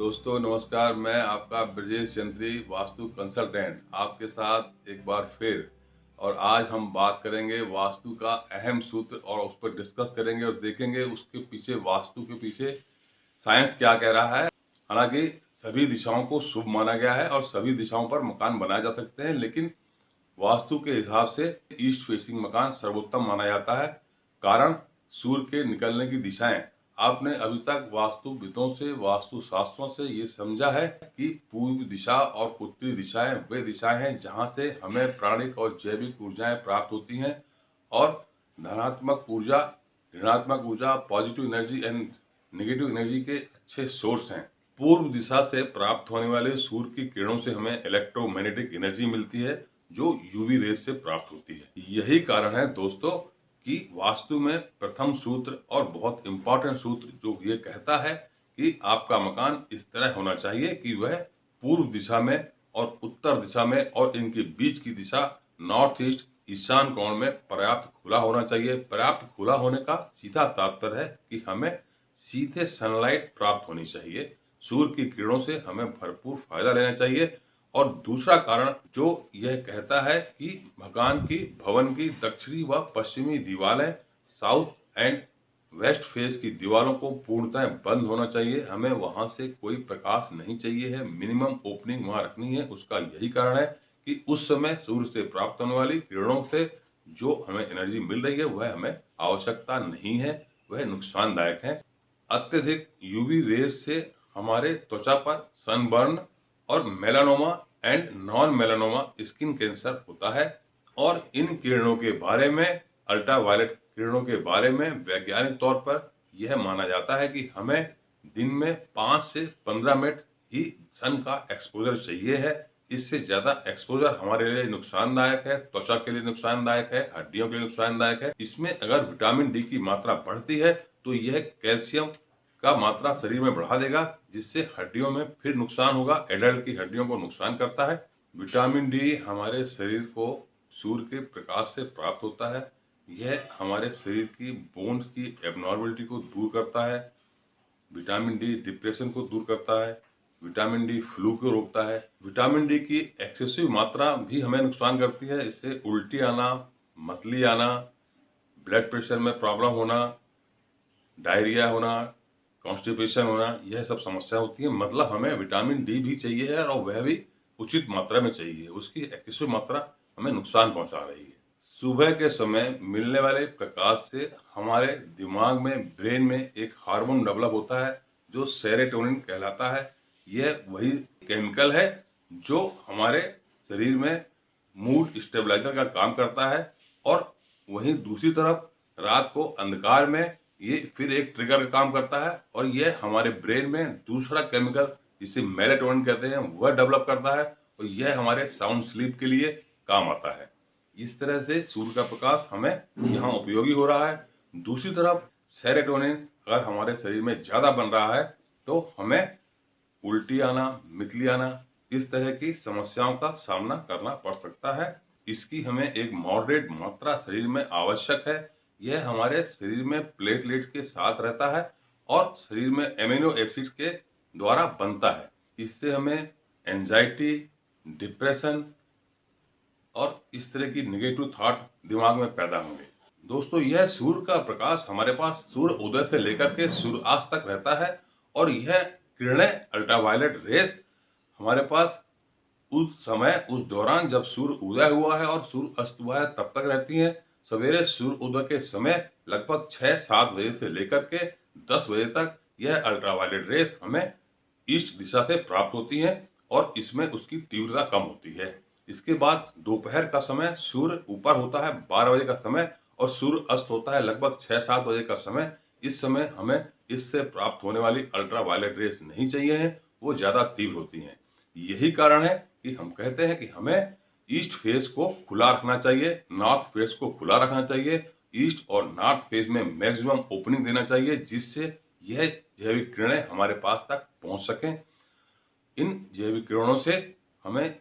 दोस्तों नमस्कार, मैं आपका ब्रजेश यंत्री वास्तु कंसल्टेंट आपके साथ एक बार फिर। और आज हम बात करेंगे वास्तु का अहम सूत्र और उस पर डिस्कस करेंगे और देखेंगे उसके पीछे, वास्तु के पीछे साइंस क्या कह रहा है। हालांकि सभी दिशाओं को शुभ माना गया है और सभी दिशाओं पर मकान बनाए जा सकते हैं, लेकिन वास्तु के हिसाब से ईस्ट फेसिंग मकान सर्वोत्तम माना जाता है। कारण सूर्य के निकलने की दिशाएं। आपने अभी तक वास्तुविदों से, वास्तु शास्त्रों से ये समझा है कि पूर्व दिशा और उत्तरी दिशाएं वे दिशाएं हैं जहां से हमें प्राणिक और जैविक ऊर्जाएं प्राप्त होती हैं और धनात्मक ऊर्जा, ऋणात्मक ऊर्जा, positive energy and negative energy के अच्छे सोर्स हैं। पूर्व दिशा से प्राप्त होने वाले सूर्य की किरणों से हमें इलेक्ट्रोमैग्नेटिक एनर्जी मिलती है जो यूवी रेज से प्राप्त होती है। यही कारण है दोस्तों कि वास्तु में प्रथम सूत्र और बहुत इंपॉर्टेंट सूत्र जो ये कहता है कि आपका मकान इस तरह होना चाहिए कि वह पूर्व दिशा में और उत्तर दिशा में और इनके बीच की दिशा नॉर्थ ईस्ट, ईशान कोण में पर्याप्त खुला होना चाहिए। पर्याप्त खुला होने का सीधा तात्पर्य है कि हमें सीधे सनलाइट प्राप्त होनी चाहिए, सूर्य की किरणों से हमें भरपूर फायदा लेना चाहिए। और दूसरा कारण जो यह कहता है कि मकान की, भवन की दक्षिणी व पश्चिमी दीवारें, साउथ एंड वेस्ट फेस की दीवारों को पूर्णतः बंद होना चाहिए। हमें वहां से कोई प्रकाश नहीं चाहिए है, मिनिमम ओपनिंग वहां रखनी है। उसका यही कारण है कि उस समय सूर्य से प्राप्त होने वाली किरणों से जो हमें एनर्जी मिल रही है वह हमें आवश्यकता नहीं है, वह नुकसानदायक है। अत्यधिक यूवी रेज से हमारे त्वचा पर सनबर्न और melanoma and non melanoma skin cancer होता है। और इन किरणों के बारे में, अल्ट्रावायलेट किरणों के बारे में वैज्ञानिक तौर पर यह माना जाता है कि हमें दिन में 5 से 15 मिनट ही सन का एक्सपोजर चाहिए है। इससे ज्यादा एक्सपोजर हमारे लिए नुकसानदायक है, त्वचा के लिए नुकसानदायक है, हड्डियों के लिए नुकसानदायक है। इसमें अगर विटामिन डी की मात्रा बढ़ती है तो यह कैल्शियम का मात्रा शरीर में बढ़ा देगा, जिससे हड्डियों में फिर नुकसान होगा, एडल्ट की हड्डियों को नुकसान करता है। विटामिन डी हमारे शरीर को सूर्य के प्रकाश से प्राप्त होता है। यह हमारे शरीर की बोन्स की एबनॉर्मलिटी को दूर करता है। विटामिन डी डिप्रेशन को दूर करता है। विटामिन डी फ्लू को रोकता है। विटामिन डी की एक्सेसिव मात्रा भी हमें नुकसान करती है। इससे उल्टी आना, मतली आना, ब्लड प्रेशर में प्रॉब्लम होना, डायरिया होना, कॉन्स्टिपेशन होना, यह सब समस्या होती है। मतलब हमें विटामिन डी भी चाहिए है और वह भी उचित मात्रा में चाहिए। उसकी एक्सेसिव मात्रा हमें नुकसान पहुंचा रही है। सुबह के समय मिलने वाले प्रकाश से हमारे दिमाग में, ब्रेन में एक हार्मोन डेवलप होता है जो सेरोटोनिन कहलाता है। यह वही केमिकल है जो हमारे शरीर में मूड स्टेबलाइजर का काम करता है। और वहीं दूसरी तरफ रात को अंधकार में ये फिर एक ट्रिगर का काम करता है और यह हमारे ब्रेन में दूसरा केमिकल जिसे मेलाटोनिन कहते हैं वह डेवलप करता है और यह हमारे साउंड स्लीप के लिए काम आता है। इस तरह से सूर्य का प्रकाश हमें यहाँ उपयोगी हो रहा है। दूसरी तरफ सेरोटोनिन अगर हमारे शरीर में ज्यादा बन रहा है तो हमें उल्टी आना, मितली आना, इस तरह की समस्याओं का सामना करना पड़ सकता है। इसकी हमें एक मॉडरेट मात्रा शरीर में आवश्यक है। यह हमारे शरीर में प्लेटलेट्स के साथ रहता है और शरीर में एमिनो एसिड के द्वारा बनता है। इससे हमें एंजाइटी, डिप्रेशन और इस तरह की नेगेटिव थॉट दिमाग में पैदा होंगे। दोस्तों, यह सूर्य का प्रकाश हमारे पास सूर्य उदय से लेकर के सूर्यास्त तक रहता है और यह किरणें, अल्ट्रावायलेट रेस हमारे पास उस समय, उस दौरान जब सूर्य उदय हुआ है और सूर्य अस्त हुआ है तब तक रहती हैं। सवेरे सूर्य उदय के समय लगभग 6-7 बजे से लेकर के 10 बजे तक यह अल्ट्रावायलेट रेस हमें ईस्ट दिशा से प्राप्त होती हैं और इसमें उसकी तीव्रता कम होती है। इसके बाद दोपहर का समय सूर्य ऊपर होता है 12 बजे का समय और सूर्य अस्त होता है लगभग 6-7 बजे का समय। इस समय हमें इससे प्राप्त होने वाली अल्ट्रावायलेट रेस नहीं चाहिए हैं, वो ज्यादा तीव्र होती हैं। यही कारण है कि हम कहते हैं कि हमें ईस्ट फेस को खुला रखना चाहिए, नॉर्थ फेस को खुला रखना चाहिए। ईस्ट और नॉर्थ फेस में मैक्सिमम ओपनिंग देना चाहिए जिससे यह जैविक किरणें हमारे पास तक पहुंच सकें। इन जैविक किरणों से हमें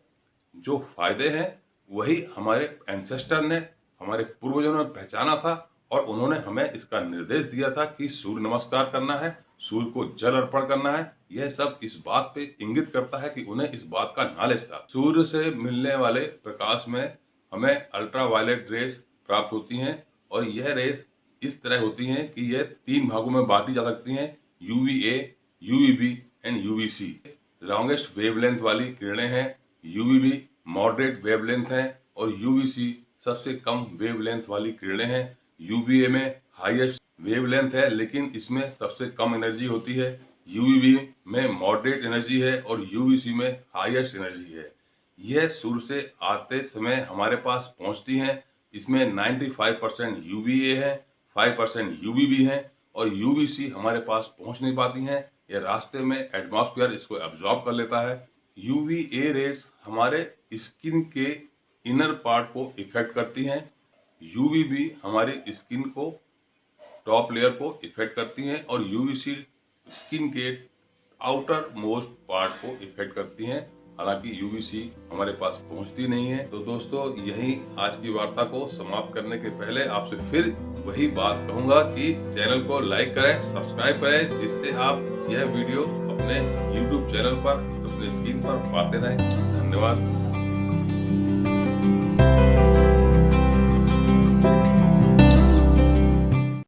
जो फायदे हैं वही हमारे एंसेस्टर ने, हमारे पूर्वजों ने पहचाना था और उन्होंने हमें इसका निर्देश दिया था कि सूर्य नमस्कार करना है। सूर्य को जल अर्पण करना है। यह सब इस बात पे इंगित करता है कि उन्हें इस बात का नॉलेज था। सूर्य से मिलने वाले प्रकाश में हमें अल्ट्रावायलेट रेस प्राप्त होती हैं और यह रेस इस तरह होती हैं कि यह 3 भागों में बांटी जा सकती हैं, UVA, UVB and UVC. Longest wavelength वाली किरणें हैं, यूवीबी मॉडरेट वेवलेंथ है और यूवीसी सबसे कम वेवलेंथ वाली किरणें हैं। यूवीए में हाईएस्ट वेवलेंथ है लेकिन इसमें सबसे कम एनर्जी होती है। यूवीबी में मॉडरेट एनर्जी है और यूवीसी में हाईएस्ट एनर्जी है। यह सूर्य से आते समय हमारे पास पहुंचती हैं। इसमें 95% यूवीए है, 5% यूवीबी है और यूवीसी हमारे पास पहुंच नहीं पाती हैं। यह रास्ते में एटमॉस्फेयर इसको एब्जॉर्ब कर लेता है। यूवीए रेस हमारे स्किन के इनर पार्ट को इफेक्ट करती हैं। यूवीबी हमारी स्किन को टॉप लेयर को इफेक्ट करती हैं और यूवीसी स्किन के आउटर मोस्ट पार्ट को इफेक्ट करती हैं। हालांकि यूवीसी हमारे पास पहुंचती नहीं है। तो दोस्तों, यही आज की वार्ता को समाप्त करने के पहले आपसे फिर वही बात कहूंगा कि चैनल को लाइक करें, सब्सक्राइब करें, जिससे आप यह वीडियो अपने YouTube चैनल पर अपने स्क्रीन पर पाते रहें। धन्यवाद।